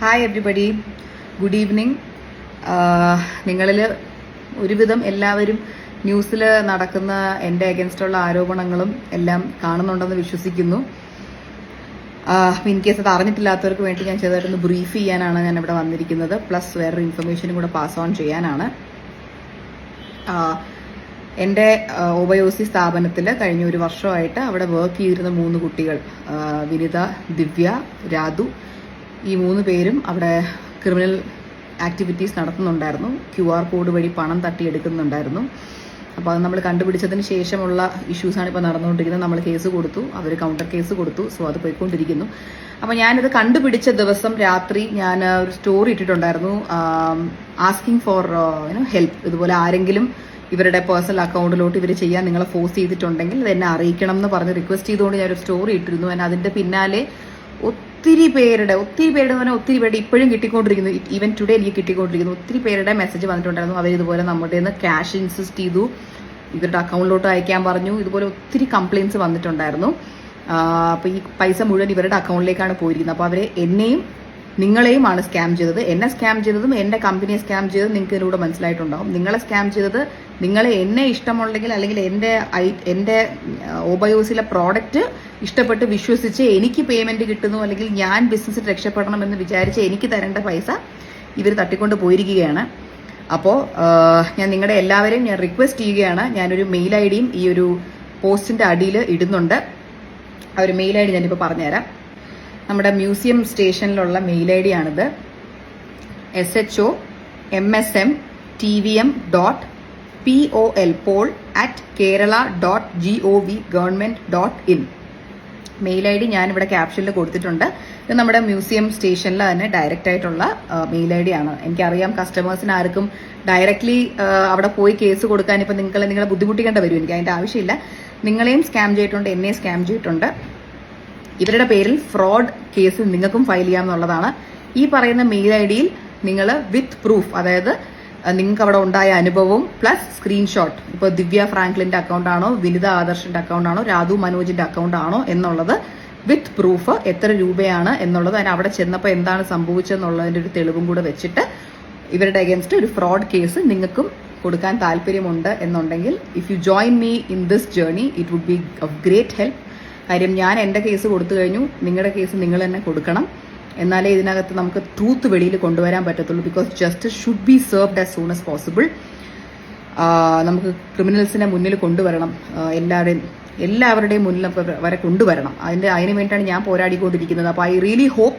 Hi everybody, good evening. നിങ്ങളിൽ ഒരുവിധം എല്ലാവരും ന്യൂസിൽ നടക്കുന്ന എൻ്റെ അഗൻസ്റ്റുള്ള ആരോപണങ്ങളും എല്ലാം കാണുന്നുണ്ടെന്ന് വിശ്വസിക്കുന്നു. ഇൻ കേസ് അത് അറിഞ്ഞിട്ടില്ലാത്തവർക്ക് വേണ്ടി ഞാൻ ചെറുതായിട്ടൊന്ന് ബ്രീഫ് ചെയ്യാനാണ് ഞാൻ ഇവിടെ വന്നിരിക്കുന്നത്. പ്ലസ് വേറൊരു ഇൻഫർമേഷനും കൂടെ പാസ് ഓൺ ചെയ്യാനാണ്. എൻ്റെ ഒബയോസി സ്ഥാപനത്തിൽ കഴിഞ്ഞ ഒരു വർഷമായിട്ട് അവിടെ വർക്ക് ചെയ്തിരുന്ന 3 കുട്ടികൾ, വിനിത, ദിവ്യ, രാധു, ഈ 3 പേരും അവിടെ ക്രിമിനൽ ആക്ടിവിറ്റീസ് നടത്തുന്നുണ്ടായിരുന്നു. QR കോഡ് വഴി പണം തട്ടിയെടുക്കുന്നുണ്ടായിരുന്നു. അപ്പോൾ അത് നമ്മൾ കണ്ടുപിടിച്ചതിന് ശേഷമുള്ള ഇഷ്യൂസാണ് ഇപ്പോൾ നടന്നുകൊണ്ടിരിക്കുന്നത്. നമ്മൾ കേസ് കൊടുത്തു, അവർ കൗണ്ടർ കേസ് കൊടുത്തു. സോ അത് പോയിക്കൊണ്ടിരിക്കുന്നു. അപ്പോൾ ഞാനിത് കണ്ടുപിടിച്ച ദിവസം രാത്രി ഞാൻ ഒരു സ്റ്റോറി ഇട്ടിട്ടുണ്ടായിരുന്നു, ആസ്കിങ് ഫോർ ഹെൽപ്പ്. ഇതുപോലെ ആരെങ്കിലും ഇവരുടെ പേഴ്സണൽ അക്കൗണ്ടിലോട്ട് ഇവർ ചെയ്യാൻ നിങ്ങളെ ഫോഴ്സ് ചെയ്തിട്ടുണ്ടെങ്കിൽ അത് എന്നെ അറിയിക്കണം എന്ന് പറഞ്ഞ് റിക്വസ്റ്റ് ചെയ്തുകൊണ്ട് ഞാനൊരു സ്റ്റോറി ഇട്ടിരുന്നു. അതിൻ്റെ പിന്നാലെ ഒത്തിരി പേരുടെ പറഞ്ഞാൽ ഒത്തിരി പേരുടെ ഇപ്പോഴും കിട്ടിക്കൊണ്ടിരിക്കുന്നു. ഈവൻ ടുഡേ എനിക്ക് കിട്ടിക്കൊണ്ടിരിക്കുന്നു. ഒത്തിരി പേരുടെ മെസ്സേജ് വന്നിട്ടുണ്ടായിരുന്നു. അവരിതുപോലെ നമ്മുടെ നിന്ന് ക്യാഷ് ഇൻസിസ്റ്റ് ചെയ്തു, ഇവരുടെ അക്കൗണ്ടിലോട്ട് അയക്കാൻ പറഞ്ഞു. ഇതുപോലെ ഒത്തിരി കംപ്ലയിൻസ് വന്നിട്ടുണ്ടായിരുന്നു. അപ്പോൾ ഈ പൈസ മുഴുവൻ ഇവരുടെ അക്കൗണ്ടിലേക്കാണ് പോയിരിക്കുന്നത്. അപ്പോൾ അവർ എന്നെയും നിങ്ങളെയുമാണ് സ്കാം ചെയ്തത്. എന്നെ സ്കാം ചെയ്തതും എൻ്റെ കമ്പനിയെ സ്കാം ചെയ്തതും നിങ്ങൾക്ക് ഇതിലൂടെ മനസ്സിലായിട്ടുണ്ടാവും. നിങ്ങളെ സ്കാം ചെയ്തത്, നിങ്ങളെ എന്നെ ഇഷ്ടമുണ്ടെങ്കിൽ അല്ലെങ്കിൽ എൻ്റെ ഒബയോസിലെ പ്രോഡക്റ്റ് ഇഷ്ടപ്പെട്ട് വിശ്വസിച്ച് എനിക്ക് പേയ്മെന്റ് കിട്ടുന്നു, അല്ലെങ്കിൽ ഞാൻ ബിസിനസ്സിൽ രക്ഷപ്പെടണം എന്ന് വിചാരിച്ച് എനിക്ക് തരേണ്ട പൈസ ഇവർ തട്ടിക്കൊണ്ട് പോയിരിക്കുകയാണ്. അപ്പോൾ ഞാൻ നിങ്ങളുടെ എല്ലാവരെയും ഞാൻ റിക്വസ്റ്റ് ചെയ്യുകയാണ്. ഞാനൊരു മെയിൽ ഐ ഡിയും ഈ ഒരു പോസ്റ്റിന്റെ അടിയിൽ ഇടുന്നുണ്ട്. ആ ഒരു മെയിൽ ഐ ഡി ഞാനിപ്പോൾ പറഞ്ഞുതരാം. നമ്മുടെ മ്യൂസിയം സ്റ്റേഷനിലുള്ള മെയിൽ ഐ ഡി ആണിത്. shomsm.tvm.pol@kerala.gov.in മെയിൽ ഐ ഡി ഞാനിവിടെ ക്യാപ്ഷനിൽ കൊടുത്തിട്ടുണ്ട്. ഇത് നമ്മുടെ മ്യൂസിയം സ്റ്റേഷനിൽ തന്നെ ഡയറക്റ്റ് ആയിട്ടുള്ള മെയിൽ ഐ ഡി ആണ്. എനിക്കറിയാം കസ്റ്റമേഴ്സിന് ആർക്കും ഡയറക്ട്ലി അവിടെ പോയി കേസ് കൊടുക്കാൻ ഇപ്പം നിങ്ങളെ ബുദ്ധിമുട്ടിക്കേണ്ട വരും. എനിക്ക് അതിൻ്റെ ആവശ്യമില്ല. നിങ്ങളെയും സ്കാം ചെയ്തിട്ടുണ്ട്, എന്നെയും സ്കാം ചെയ്തിട്ടുണ്ട്. ഇവരുടെ പേരിൽ ഫ്രോഡ് കേസ് നിങ്ങൾക്കും ഫയൽ ചെയ്യാമെന്നുള്ളതാണ്. ഈ പറയുന്ന മെയിൽ ഐ ഡിയിൽ നിങ്ങൾ വിത്ത് പ്രൂഫ്, അതായത് നിങ്ങൾക്ക് അവിടെ ഉണ്ടായ അനുഭവവും പ്ലസ് സ്ക്രീൻഷോട്ട്, ഇപ്പോൾ ദിവ്യ ഫ്രാങ്ക്ലിന്റെ അക്കൗണ്ട് ആണോ, വിനിത ആദർശിന്റെ അക്കൗണ്ട് ആണോ, രാധു മനോജിന്റെ അക്കൗണ്ട് ആണോ എന്നുള്ളത് വിത്ത് പ്രൂഫ്, എത്ര രൂപയാണ് എന്നുള്ളത്, അതിന് അവിടെ ചെന്നപ്പോൾ എന്താണ് സംഭവിച്ചതെന്നുള്ളതിന്റെ ഒരു തെളിവും കൂടെ വെച്ചിട്ട് ഇവരുടെ അഗേൻസ്റ്റ് ഒരു ഫ്രോഡ് കേസ് നിങ്ങൾക്കും കൊടുക്കാൻ താല്പര്യമുണ്ട് എന്നുണ്ടെങ്കിൽ, if you join me in this journey it would be of great help. കാര്യം ഞാൻ എൻ്റെ കേസ് കൊടുത്തു കഴിഞ്ഞു, നിങ്ങളുടെ കേസ് നിങ്ങൾ തന്നെ കൊടുക്കണം. എന്നാലേ ഇതിനകത്ത് നമുക്ക് ട്രൂത്ത് വെളിയിൽ കൊണ്ടുവരാൻ പറ്റത്തുള്ളൂ. Because justice should be served as soon as possible. നമുക്ക് ക്രിമിനൽസിനെ മുന്നിൽ കൊണ്ടുവരണം, എല്ലാവരുടെയും മുന്നിൽ വരെ കൊണ്ടുവരണം. അതിന് വേണ്ടിയിട്ടാണ് ഞാൻ പോരാടിക്കൊണ്ടിരിക്കുന്നത്. അപ്പോൾ ഐ റിയലി ഹോപ്പ്